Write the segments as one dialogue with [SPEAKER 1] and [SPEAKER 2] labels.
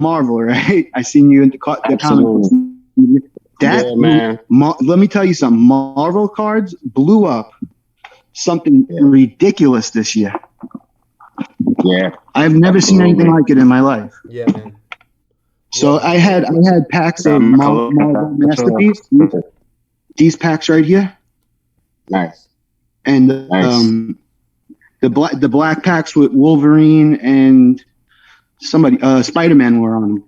[SPEAKER 1] Marvel, right? I seen you in the comic books. That
[SPEAKER 2] yeah, man.
[SPEAKER 1] let me tell you something. Marvel cards blew up something ridiculous this year.
[SPEAKER 2] Yeah,
[SPEAKER 1] I've never seen anything like it in my life.
[SPEAKER 3] Yeah, man.
[SPEAKER 1] So I had packs of Marvel Masterpiece. These packs right here.
[SPEAKER 2] Nice.
[SPEAKER 1] And the black packs with Wolverine and somebody Spider-Man were on them.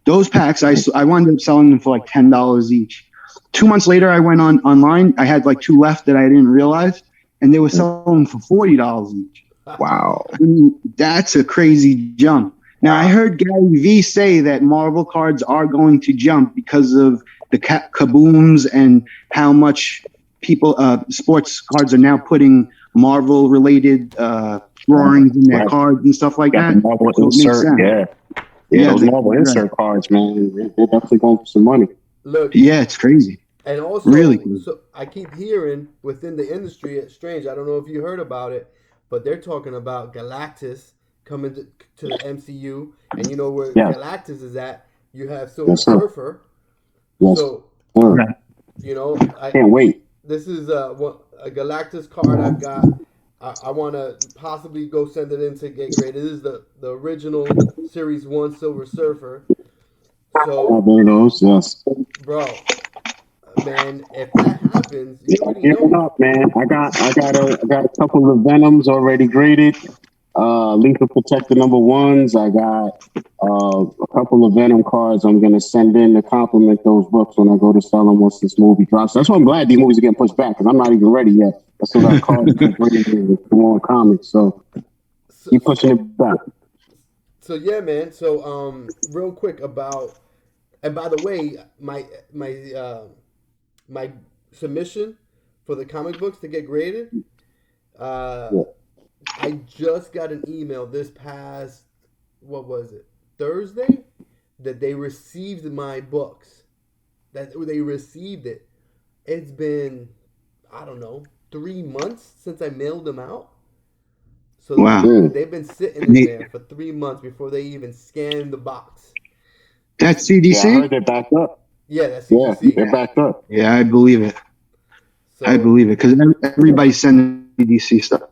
[SPEAKER 1] Those packs I wound up selling them for like $10 each. 2 months later, I went online. I had like 2 left that I didn't realize, and they were selling for $40 each.
[SPEAKER 2] Wow,
[SPEAKER 1] I mean, that's a crazy jump. Now I heard Gary V say that Marvel cards are going to jump because of the kabooms and how much people sports cards are now putting Marvel related drawings in their cards and stuff like that.
[SPEAKER 2] Marvel insert, those Marvel insert cards, man, they're definitely going for some money.
[SPEAKER 3] Look,
[SPEAKER 1] it's crazy.
[SPEAKER 3] And also,
[SPEAKER 1] really cool.
[SPEAKER 3] So I keep hearing within the industry, it's strange. I don't know if you heard about it, but they're talking about Galactus coming to the MCU, and you know where Galactus is at. You have Silver Surfer. So you know, I
[SPEAKER 2] can't wait.
[SPEAKER 3] This is a Galactus card I've got. I want to possibly go send it in to get graded. This is the original Series 1 Silver Surfer. So, bro, man, if that happens, you already know.
[SPEAKER 2] Up, man. I got a couple of Venoms already graded. Lethal Protector #1s. I got a couple of Venom cards I'm going to send in to compliment those books when I go to sell them once this movie drops. That's why I'm glad these movies are getting pushed back, because I'm not even ready yet. I still got cards to bring in more comics, so keep pushing it back.
[SPEAKER 3] So yeah, man. So real quick about, and by the way, my submission for the comic books to get graded. I just got an email this past, what was it, Thursday, that they received my books. That they received it. It's been, I don't know, 3 months since I mailed them out. So they've been sitting in there for 3 months before they even scanned the box.
[SPEAKER 1] That's CDC?
[SPEAKER 2] Yeah, I heard they're backed up.
[SPEAKER 3] Yeah, that's CDC.
[SPEAKER 2] Yeah, they're backed up.
[SPEAKER 1] Yeah, I believe it. So, I believe it, because everybody's sending CDC stuff.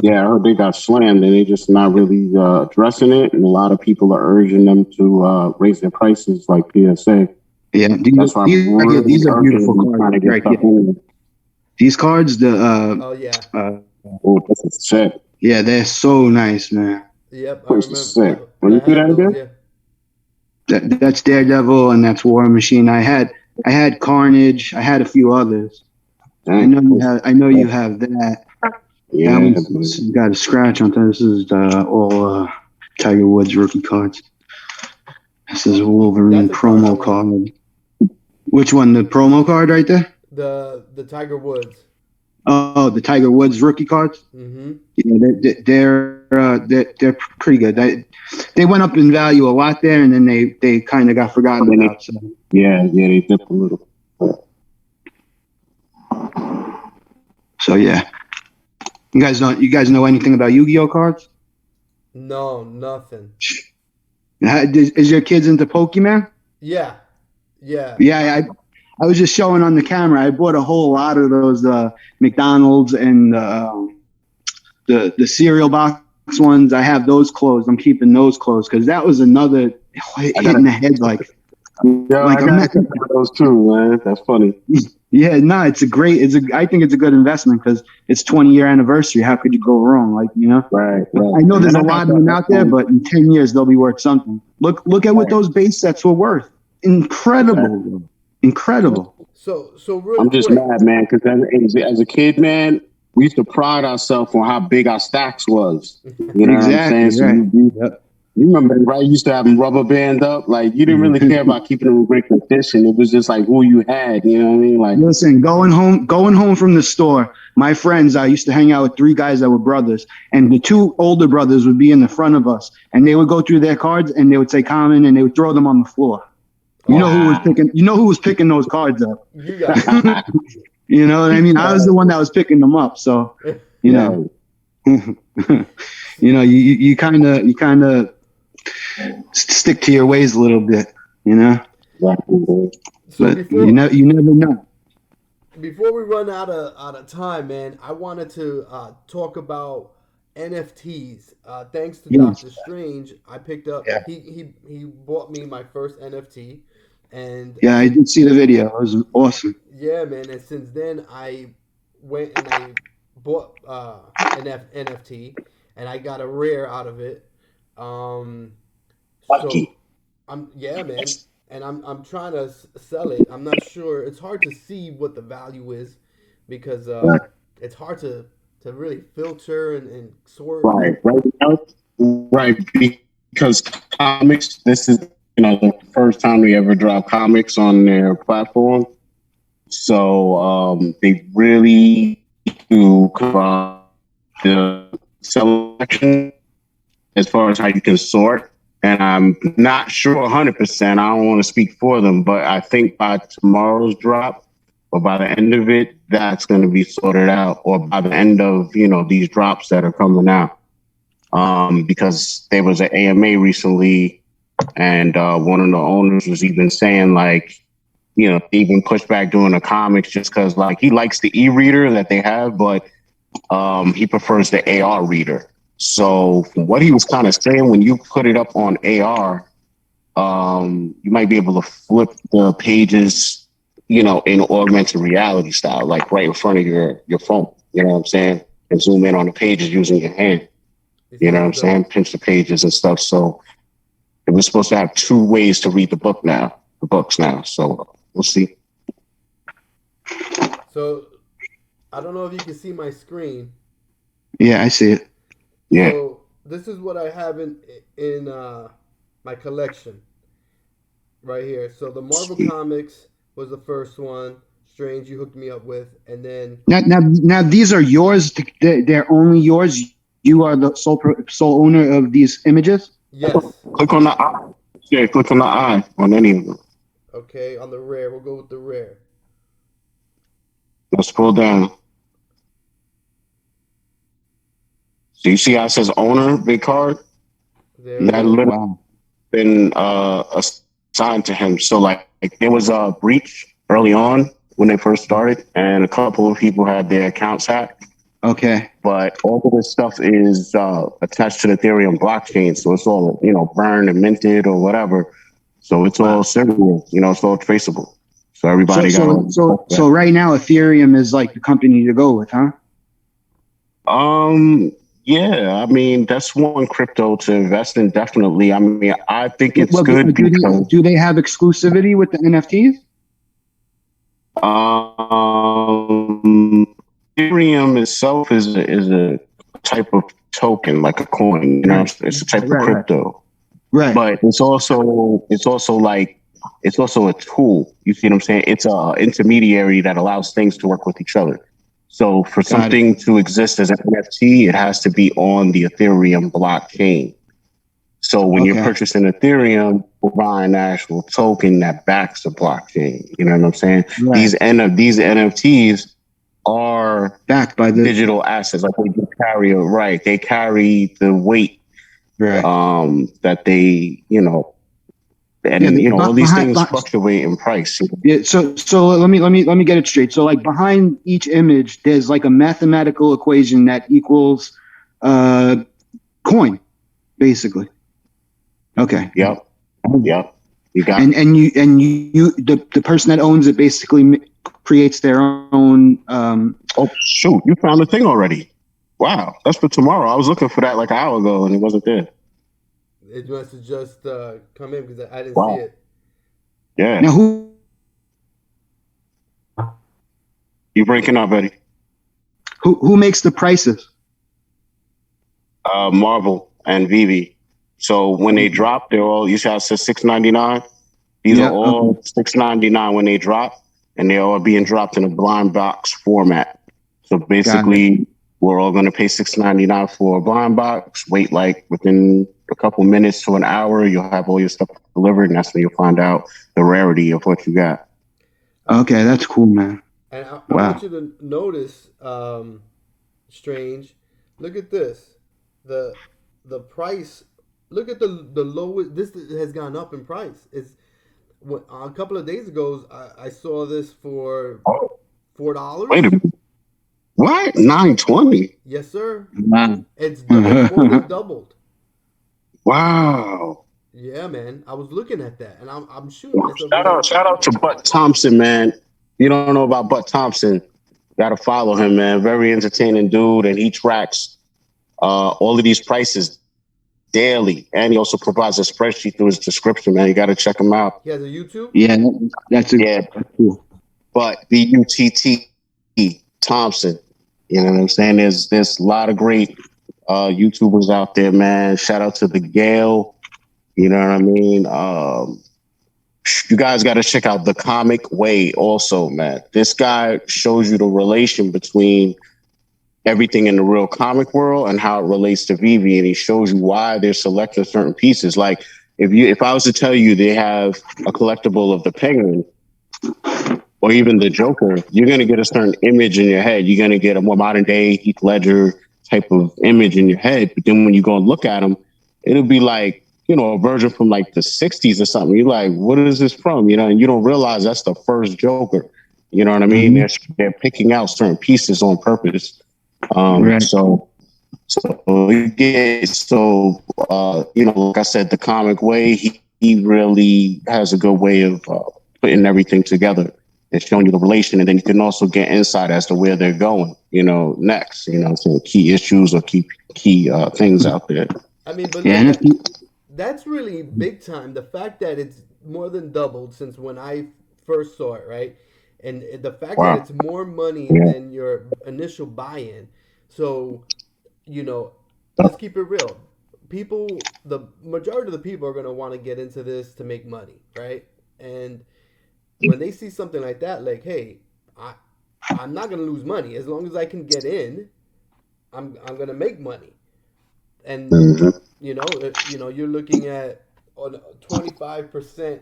[SPEAKER 2] Yeah, I heard they got slammed and they're just not really addressing it. And a lot of people are urging them to raise their prices like PSA.
[SPEAKER 1] Yeah, these are beautiful cards right here. These cards,
[SPEAKER 2] that's sick.
[SPEAKER 1] Yeah, they're so nice, man.
[SPEAKER 3] Yep, I remember.
[SPEAKER 2] Sick. When you do that again?
[SPEAKER 1] That's Daredevil and that's War Machine. I had Carnage. I had a few others. Dang. I know you have that.
[SPEAKER 2] Yeah,
[SPEAKER 1] you got a scratch on that. This is all Tiger Woods rookie cards. This is a Wolverine promo card. Which one? The promo card right there?
[SPEAKER 3] The Tiger Woods.
[SPEAKER 1] Oh, the Tiger Woods rookie cards.
[SPEAKER 3] Mm-hmm.
[SPEAKER 1] Yeah, they're pretty good. They went up in value a lot there, and then they kind of got forgotten about. So.
[SPEAKER 2] Yeah, they dipped a little.
[SPEAKER 1] So yeah. You guys know anything about Yu-Gi-Oh cards?
[SPEAKER 3] No, nothing.
[SPEAKER 1] Is your kids into Pokemon?
[SPEAKER 3] Yeah.
[SPEAKER 1] Yeah, I was just showing on the camera. I bought a whole lot of those McDonald's and the cereal box ones. I have those closed. I'm keeping those closed because that was another hit in the head. Like,
[SPEAKER 2] I got those too, man. That's funny.
[SPEAKER 1] Yeah, no, I think it's a good investment because it's 20-year anniversary. How could you go wrong? Like, you know,
[SPEAKER 2] right.
[SPEAKER 1] I know there's a lot of them out there, but in 10 years they'll be worth something. Look at what those base sets were worth. Incredible.
[SPEAKER 3] So real
[SPEAKER 2] I'm just mad, man, because as a kid, man, we used to pride ourselves on how big our stacks was. You know what I'm saying? So you remember, right? You used to have them rubber band up. Like, you didn't really care about keeping them in great condition. It was just like who you had. You know what I mean? Like,
[SPEAKER 1] listen, going home from the store, my friends, I used to hang out with 3 guys that were brothers, and the 2 older brothers would be in the front of us, and they would go through their cards, and they would say common, and they would throw them on the floor. You know who was picking those cards up?
[SPEAKER 3] You got
[SPEAKER 1] You know what I mean? I was the one that was picking them up. So, you know, you kind of stick to your ways a little bit, you know.
[SPEAKER 3] So
[SPEAKER 1] But you never know.
[SPEAKER 3] before we run out of time, man, I wanted to talk about NFTs. Thanks to
[SPEAKER 1] Yes.
[SPEAKER 3] Doctor Strange, I picked up.
[SPEAKER 1] Yeah.
[SPEAKER 3] He bought me my first NFT, and
[SPEAKER 1] Yeah, I did see the video. It was awesome.
[SPEAKER 3] yeah, man. And since then, I went and I bought an NFT, and I got a rare out of it. Um, so
[SPEAKER 2] Lucky.
[SPEAKER 3] yeah, man, and I'm trying to sell it. I'm not sure. It's hard to see what the value is because it's hard to really filter and sort.
[SPEAKER 2] Right, right, right. Because comics, this is the first time we ever drop comics on their platform. So they really do cover the selection as far as how you can sort. And I'm not sure 100%. I don't want to speak for them, but I think by tomorrow's drop or by the end of it, that's going to be sorted out. Or by the end of these drops that are coming out, because there was an AMA recently, and one of the owners was even saying even pushed back doing the comics just because he likes the e-reader that they have, but he prefers the AR reader. So from what he was kind of saying, when you put it up on AR, you might be able to flip the pages, in augmented reality style, like right in front of your phone. You know what I'm saying? And zoom in on the pages using your hand. You know what I'm saying? Pinch the pages and stuff. So it was supposed to have 2 ways to read the books now. So we'll see.
[SPEAKER 3] So I don't know if you can see my screen.
[SPEAKER 1] Yeah, I see it.
[SPEAKER 2] Yeah.
[SPEAKER 3] So this is what I have in my collection right here. So the Marvel Comics was the first one. Strange, you hooked me up with, and then
[SPEAKER 1] Now these are yours. They're only yours. You are the sole owner of these images.
[SPEAKER 3] yes,
[SPEAKER 2] Click on the eye. Yeah, click on the eye on any of them.
[SPEAKER 3] okay, on the rare, we'll go with the rare.
[SPEAKER 2] Now scroll down. So you see how it says owner, big card?
[SPEAKER 3] There
[SPEAKER 2] And
[SPEAKER 3] it
[SPEAKER 2] that
[SPEAKER 3] is.
[SPEAKER 2] literally been assigned to him. So like there was a breach early on when they first started, and a couple of people had their accounts hacked.
[SPEAKER 1] Okay.
[SPEAKER 2] But all of this stuff is attached to the Ethereum blockchain, so it's all burned and minted or whatever. So it's all serial, it's all traceable. So everybody
[SPEAKER 1] So right now Ethereum is like the company to go with, huh?
[SPEAKER 2] Yeah, I mean that's one crypto to invest in. Definitely. I mean, I think it's good because
[SPEAKER 1] do they have exclusivity with the NFTs?
[SPEAKER 2] Ethereum itself is a type of token, like a coin. It's a type of crypto.
[SPEAKER 1] Right.
[SPEAKER 2] But it's also a tool. You see what I'm saying? It's a intermediary that allows things to work with each other. So for something to exist as an NFT, it has to be on the Ethereum blockchain. So when you're purchasing Ethereum, you're buying an actual token that backs the blockchain. You know what I'm saying? Right. These NFTs are backed by the digital assets. Like they carry the weight that they, all these things fluctuate in price.
[SPEAKER 1] Yeah. So let me get it straight. So like behind each image, there's like a mathematical equation that equals coin, basically. Okay.
[SPEAKER 2] Yep. You got
[SPEAKER 1] and you the person that owns it basically creates their own.
[SPEAKER 2] Oh shoot! You found the thing already. Wow, that's for tomorrow. I was looking for that like an hour ago and it wasn't there.
[SPEAKER 3] It must have just come in because I didn't see it.
[SPEAKER 2] Yeah.
[SPEAKER 1] Now who?
[SPEAKER 2] You breaking up, Eddie?
[SPEAKER 1] Who makes the prices?
[SPEAKER 2] Marvel and VEVE. So when they drop, they're all, you see how it says $6.99? These are all $6.99 when they drop, and they're all being dropped in a blind box format. So basically, we're all going to pay $6.99 for a blind box, wait like within a couple minutes to an hour, you'll have all your stuff delivered, and that's when you'll find out the rarity of what you got.
[SPEAKER 1] Okay, that's cool, man.
[SPEAKER 3] And I want you to notice, Strange, look at this. The price look at the lowest. This has gone up in price. It's a couple of days ago. I saw this for
[SPEAKER 2] Oh, wait a
[SPEAKER 3] $4.
[SPEAKER 2] minute. What? 920?
[SPEAKER 3] Yes, sir.
[SPEAKER 1] Wow.
[SPEAKER 3] It's more than doubled.
[SPEAKER 2] Wow.
[SPEAKER 3] Yeah, man. I was looking at that, and I'm shooting myself going.
[SPEAKER 2] Shout out to Butt Thompson, man. You don't know about Butt Thompson. Gotta follow him, man. Very entertaining dude, and he tracks all of these prices daily. And he also provides a spreadsheet through his description, man. You gotta check him out.
[SPEAKER 3] He has a YouTube.
[SPEAKER 1] Yeah, that's a
[SPEAKER 2] Yeah,
[SPEAKER 1] cool.
[SPEAKER 2] but Butt Thompson. You know what I'm saying? There's a lot of great YouTubers out there, man. Shout out to the Gale. You know what I mean? You guys got to check out the Comic Way also, man. This guy shows you the relation between everything in the real comic world and how it relates to VEVE, and he shows you why they're selecting certain pieces. Like if I was to tell you they have a collectible of the Penguin or even the Joker, you're gonna get a certain image in your head. You're gonna get a more modern day Heath Ledger type of image in your head. But then when you go and look at them, it'll be like, you know, a version from like the 60s or something. You're like, what is this from? You know, and you don't realize that's the first Joker. You know what I mean? They're picking out certain pieces on purpose.
[SPEAKER 1] Right.
[SPEAKER 2] So you get you know, like I said, the Comic Way, he really has a good way of putting everything together and showing you the relation, and then you can also get insight as to where they're going, you know, next, you know, so key issues or key things out there.
[SPEAKER 3] I mean, but
[SPEAKER 1] Yeah,
[SPEAKER 3] look,
[SPEAKER 1] NFT.
[SPEAKER 3] that's really big time. The fact that it's more than doubled since when I first saw it, right? And the fact that
[SPEAKER 2] Wow.
[SPEAKER 3] it's more money
[SPEAKER 2] Yeah.
[SPEAKER 3] than your initial buy-in. So, you know, let's keep it real. People, the majority of the people are going to want to get into this to make money, right? And when they see something like that, like, hey, I, I'm not going to lose money as long as I can get in. I'm going to make money, and
[SPEAKER 2] Mhm.
[SPEAKER 3] you're looking at on 25%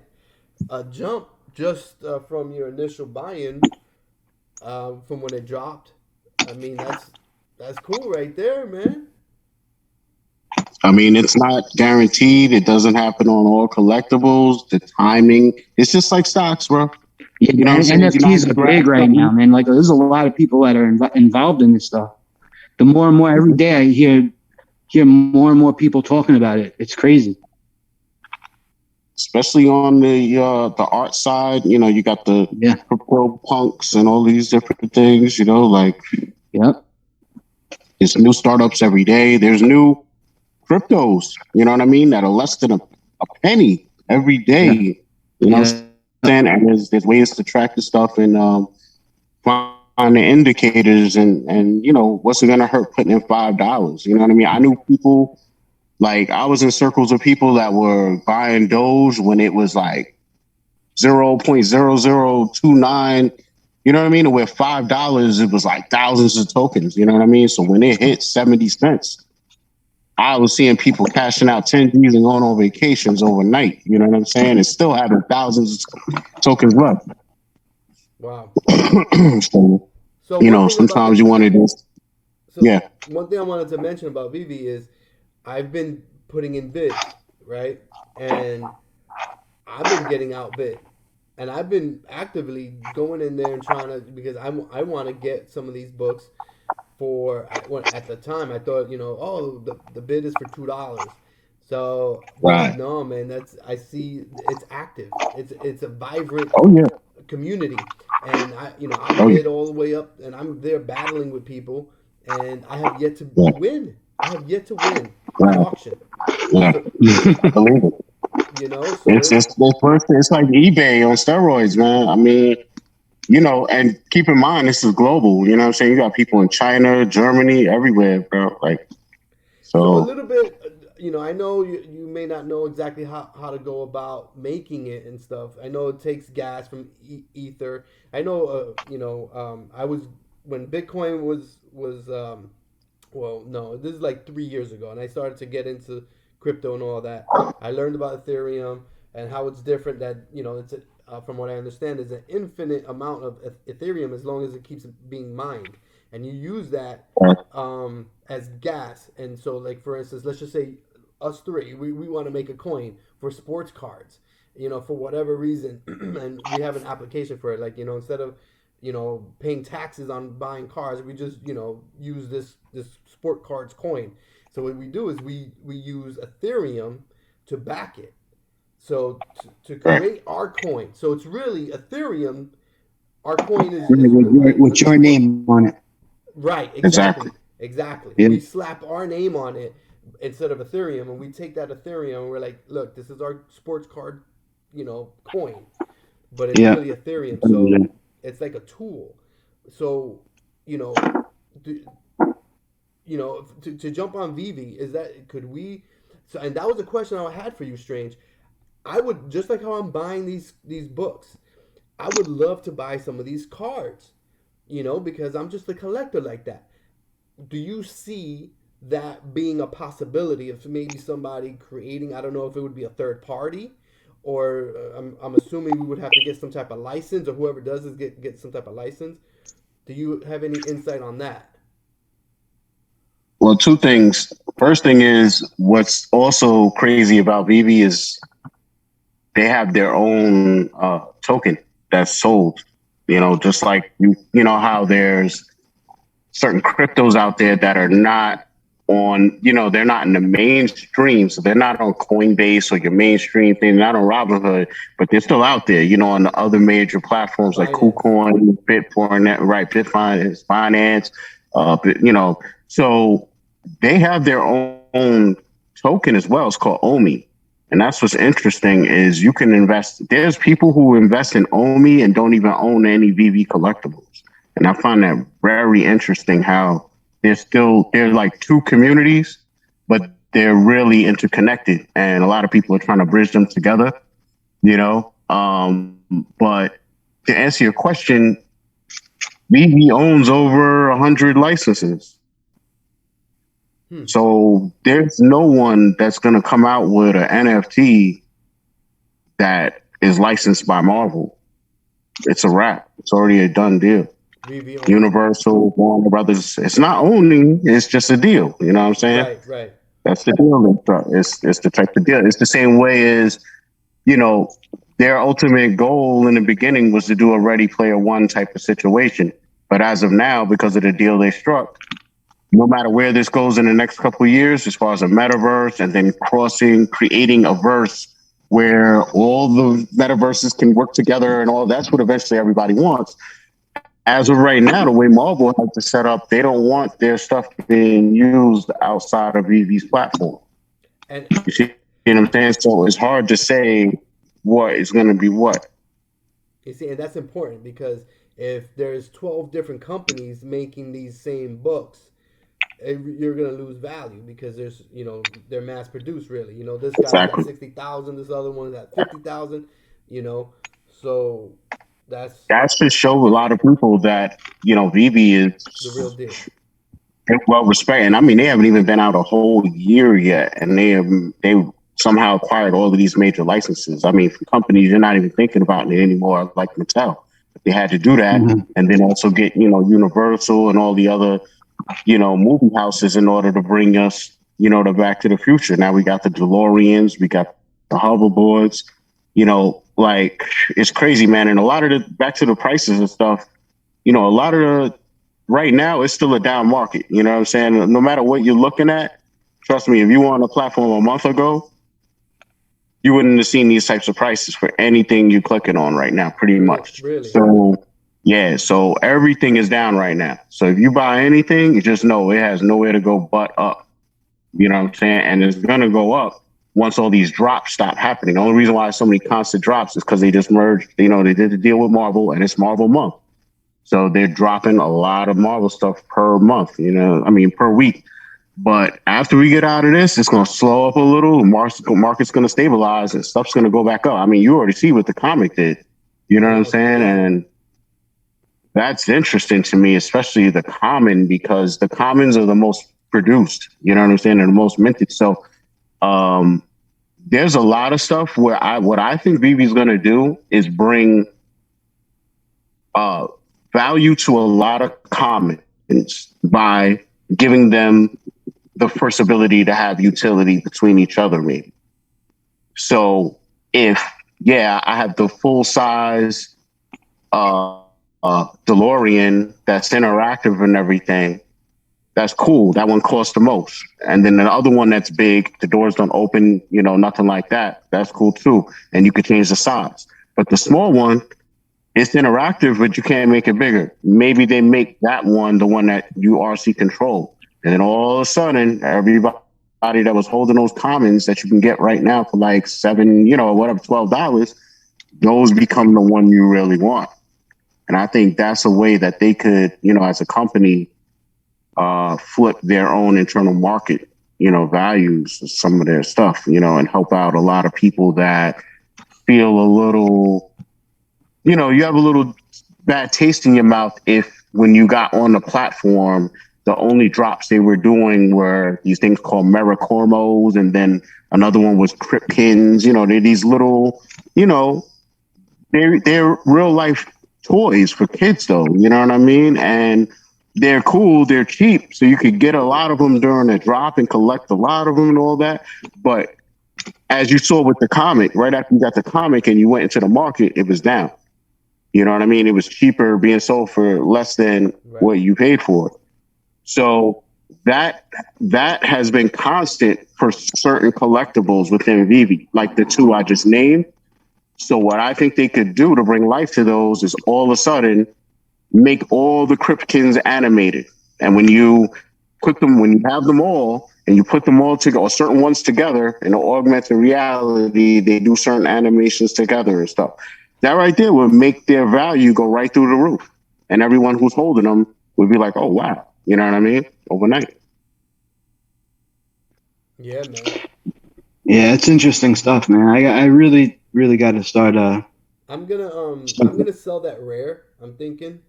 [SPEAKER 3] a jump just from your initial buy-in from when it dropped. I mean, that's cool right there, man.
[SPEAKER 2] I mean, it's not guaranteed. It doesn't happen on all collectibles. The timing, it's just like stocks, bro.
[SPEAKER 1] Yeah,
[SPEAKER 2] You know what I'm saying? You're not
[SPEAKER 1] NFTs
[SPEAKER 2] gonna
[SPEAKER 1] are
[SPEAKER 2] grab
[SPEAKER 1] big right now,
[SPEAKER 2] something.
[SPEAKER 1] man. Like, there's a lot of people that are involved in this stuff. The more and more every day, I hear more and more people talking about it. It's crazy.
[SPEAKER 2] Especially on the art side. You know, you got the
[SPEAKER 1] Yeah.
[SPEAKER 2] crypto punks and all these different things. You know, like
[SPEAKER 1] Yep.
[SPEAKER 2] there's new startups every day. There's new cryptos. You know what I mean? That are less than a penny every
[SPEAKER 1] Yeah.
[SPEAKER 2] day. You know what
[SPEAKER 1] Yeah.
[SPEAKER 2] I'm saying? And there's ways to track the stuff and find the indicators and you know what's it gonna hurt putting in $5. You know what I mean? I knew people. Like I was in circles of people that were buying Doge when it was like 0.0029. You know what I mean? And with $5, it was like thousands of tokens. You know what I mean? So when it hit 70 cents, I was seeing people cashing out 10 G's and going on vacations overnight. You know what I'm saying? And still having thousands of tokens left.
[SPEAKER 3] Wow.
[SPEAKER 2] So,
[SPEAKER 3] So
[SPEAKER 2] you
[SPEAKER 3] one
[SPEAKER 2] know,
[SPEAKER 3] thing about
[SPEAKER 2] sometimes you want to just,
[SPEAKER 3] so
[SPEAKER 2] yeah.
[SPEAKER 3] one thing I wanted to mention about VV is I've been putting in bids, right? And I've been getting outbid, and I've been actively going in there and trying to because I want to get some of these books for at the time I thought oh the bid is for $2, so
[SPEAKER 2] Right.
[SPEAKER 3] no man, that's I see it's active, it's a vibrant
[SPEAKER 2] Oh, yeah.
[SPEAKER 3] community, and I
[SPEAKER 2] Oh, yeah.
[SPEAKER 3] bid all the way up and I'm there battling with people, and I have yet to
[SPEAKER 2] Yeah.
[SPEAKER 3] win. I have yet to win an
[SPEAKER 2] Right.
[SPEAKER 3] auction.
[SPEAKER 2] Yeah.
[SPEAKER 3] So
[SPEAKER 2] I believe it.
[SPEAKER 3] so
[SPEAKER 2] It's like eBay on steroids, man. I mean, you know, and keep in mind this is global. You know what I'm saying? You got people in China, Germany, everywhere, bro. Like,
[SPEAKER 3] So a
[SPEAKER 2] so
[SPEAKER 3] little bit, I know you may not know exactly how to go about making it and stuff. I know it takes gas from ether. I know, I was when Bitcoin was well, no, this is like 3 years ago, and I started to get into crypto and all that. I learned about Ethereum and how it's different. That it's from what I understand, is an infinite amount of Ethereum as long as it keeps being mined, and you use that as gas. And so, like for instance, let's just say us three, we want to make a coin for sports cards, for whatever reason, and we have an application for it. Like, instead of, paying taxes on buying cars, we just, use this sport cards coin. So what we do is we use Ethereum to back it. So to create our coin. So it's really Ethereum. Our coin is
[SPEAKER 1] with your name on it.
[SPEAKER 3] Right, exactly.
[SPEAKER 1] Yeah.
[SPEAKER 3] We slap our name on it instead of Ethereum, and we take that Ethereum and we're like, look, this is our sports card, coin, but it's really Ethereum. So it's like a tool. So, to jump on VEVE, could we? So, and that was a question I had for you, Strange. I would, just like how I'm buying these books, I would love to buy some of these cards, because I'm just a collector like that. Do you see that being a possibility of maybe somebody creating? I don't know if it would be a third party, or I'm assuming we would have to get some type of license, or whoever does is get some type of license. Do you have any insight on that?
[SPEAKER 2] Well, two things. First thing is, what's also crazy about VEVE is they have their own token that's sold. Just like you know how there's certain cryptos out there that are not on, they're not in the mainstream. So they're not on Coinbase or your mainstream thing. They're not on Robinhood, but they're still out there, on the other major platforms like KuCoin, Bitfinance, Finance, so they have their own token as well. It's called OMI. And that's what's interesting is you can invest. There's people who invest in OMI and don't even own any VEVE collectibles. And I find that very interesting how there's like two communities, but they're really interconnected. And a lot of people are trying to bridge them together, But to answer your question, VEVE owns over 100 licenses. So there's no one that's going to come out with an NFT that is licensed by Marvel. It's a wrap. It's already a done deal. Universal, Warner Brothers. It's not owning. It's just a deal. You know what I'm saying?
[SPEAKER 3] Right.
[SPEAKER 2] That's the deal. It's the type of deal. It's the same way as, their ultimate goal in the beginning was to do a Ready Player One type of situation. But as of now, because of the deal they struck, no matter where this goes in the next couple of years, as far as a metaverse and then creating a verse where all the metaverses can work together and all, that's what eventually everybody wants. As of right now, the way Marvel has to set up, they don't want their stuff being used outside of VEVE's platform.
[SPEAKER 3] And
[SPEAKER 2] you see what I'm saying? So it's hard to say what is going to be what.
[SPEAKER 3] You see, and that's important because if there's 12 different companies making these same books, you're going to lose value because there's, they're mass produced really. This guy's got 60,000, this other one's at 50,000, so that
[SPEAKER 2] should show a lot of people that, VEVE is
[SPEAKER 3] the real deal.
[SPEAKER 2] Well respected. And I mean, they haven't even been out a whole year yet. And they somehow acquired all of these major licenses. I mean, for companies, you're not even thinking about it anymore, like Mattel. They had to do that and then also get, Universal and all the other movie houses in order to bring us, to Back to the Future. Now we got the DeLoreans, we got the hoverboards, like it's crazy, man. And a lot of the back to the prices and stuff, a lot of the right now it's still a down market. You know what I'm saying? No matter what you're looking at, trust me, if you were on a platform a month ago, you wouldn't have seen these types of prices for anything you're clicking on right now, pretty much.
[SPEAKER 3] Really?
[SPEAKER 2] So yeah, so everything is down right now. So if you buy anything, you just know it has nowhere to go but up. You know what I'm saying? And it's going to go up once all these drops stop happening. The only reason why so many constant drops is because they just merged, they did the deal with Marvel and it's Marvel month. So they're dropping a lot of Marvel stuff per month, per week. But after we get out of this, it's going to slow up a little. Market's going to stabilize and stuff's going to go back up. I mean, you already see what the comic did. You know what I'm saying? And that's interesting to me, especially the common, because the commons are the most produced, you know what I'm saying, and the most minted. So there's a lot of stuff where what I think VEVE is going to do is bring value to a lot of commons by giving them the first ability to have utility between each other, maybe. So if, I have the full size DeLorean that's interactive and everything, that's cool. That one costs the most. And then the other one that's big, the doors don't open, nothing like that. That's cool too. And you could change the size. But the small one, it's interactive, but you can't make it bigger. Maybe they make that one the one that you RC control. And then all of a sudden, everybody that was holding those commons that you can get right now for like $12, those become the one you really want. And I think that's a way that they could, as a company, flip their own internal market, values of some of their stuff, and help out a lot of people that feel a little, you have a little bad taste in your mouth if when you got on the platform, the only drops they were doing were these things called Mericormos, and then another one was Kripkins. They're these little, they're real life toys for kids, though. You know what I mean? And they're cool. They're cheap, so you could get a lot of them during a drop and collect a lot of them and all that. But as you saw with the comic, right after you got the comic and you went into the market, it was down. You know what I mean? It was cheaper being sold for less than what you paid for it. So that has been constant for certain collectibles within VEVE, like the two I just named. So what I think they could do to bring life to those is all of a sudden make all the Kripkins animated. And when you have them all and you put them all together, or certain ones together in an augmented reality, they do certain animations together and stuff. That right there would make their value go right through the roof. And everyone who's holding them would be like, oh, wow. You know what I mean? Overnight.
[SPEAKER 3] Yeah, man.
[SPEAKER 1] Yeah, it's interesting stuff, man. I really, really got to start.
[SPEAKER 3] I'm gonna sell that rare. I'm thinking,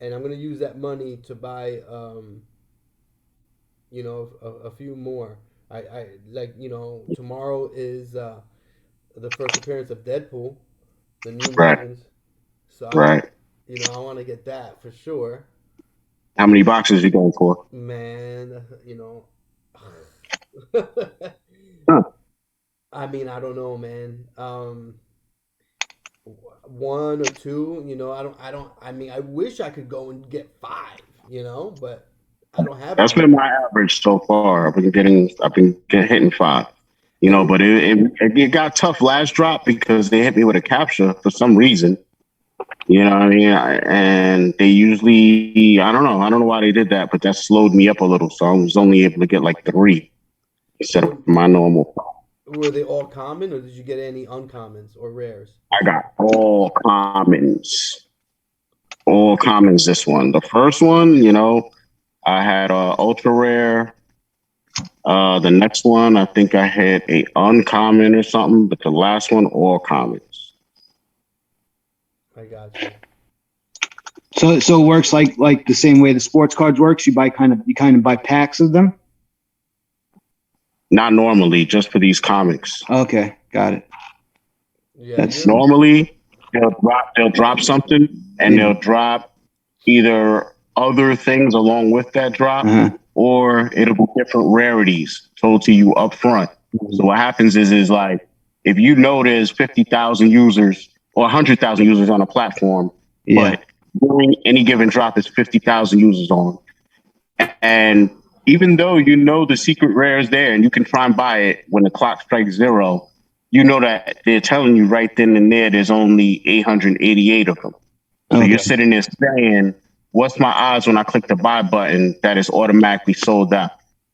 [SPEAKER 3] and I'm gonna use that money to buy, a few more. I like, tomorrow is the first appearance of Deadpool, the New Mutants. So I want to get that for sure.
[SPEAKER 2] How many boxes are you going for?
[SPEAKER 3] Man, I mean, I don't know, man. One or two, I mean, I wish I could go and get 5, but I don't have.
[SPEAKER 2] That's been my average so far. I've been hitting 5, but it got tough last drop because they hit me with a capture for some reason. You know what I mean? And they usually, I don't know why they did that, but that slowed me up a little. So I was only able to get like 3 instead of my normal.
[SPEAKER 3] Were they all common, or did you get any uncommons or rares?
[SPEAKER 2] I got all commons. All commons this one. The first one, I had ultra rare. The next one, I think I had a uncommon or something, but the last one, all commons.
[SPEAKER 3] I got you.
[SPEAKER 1] So it works like the same way the sports cards works. You kind of buy packs of them.
[SPEAKER 2] Not normally, just for these comics.
[SPEAKER 1] Okay, got it.
[SPEAKER 3] Yeah,
[SPEAKER 1] that's
[SPEAKER 2] normally they'll drop something and they'll drop either other things along with that drop, or it'll be different rarities told to you up front. So what happens is like if you know there's 50,000 users or 100,000 users on a platform, but during any given drop is 50,000 users on. And even though the secret rare is there and you can try and buy it when the clock strikes 0, that they're telling you right then and there there's only 888 of them. So you're sitting there saying, what's my odds when I click the buy button that is automatically sold out?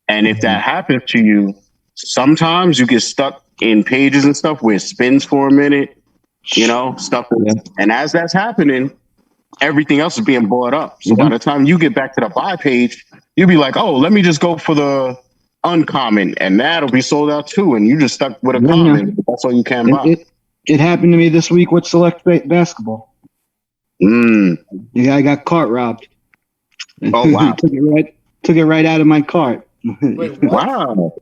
[SPEAKER 2] And if that happens to you, sometimes you get stuck in pages and stuff where it spins for a minute. Stuff. And as that's happening, everything else is being bought up. So by the time you get back to the buy page, you'll be like, oh, let me just go for the uncommon, and that'll be sold out too. And you just stuck with a common. That's all you can buy.
[SPEAKER 1] It happened to me this week with Select Basketball. The guy got cart robbed.
[SPEAKER 2] Oh wow!
[SPEAKER 1] took it right out of my cart.
[SPEAKER 3] Wait, what?
[SPEAKER 2] Wow.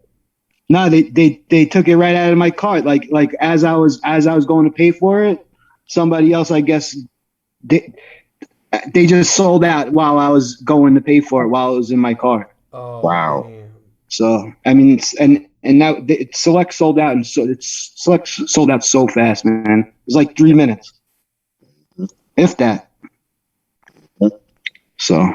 [SPEAKER 1] No, they took it right out of my cart. Like as I was going to pay for it, somebody else, I guess, they just sold out while I was going to pay for it while it was in my cart.
[SPEAKER 3] Oh,
[SPEAKER 2] wow.
[SPEAKER 3] Man.
[SPEAKER 1] So I mean, and now it's select sold out, and so it's select sold out so fast, man. It was like 3 minutes, if that. So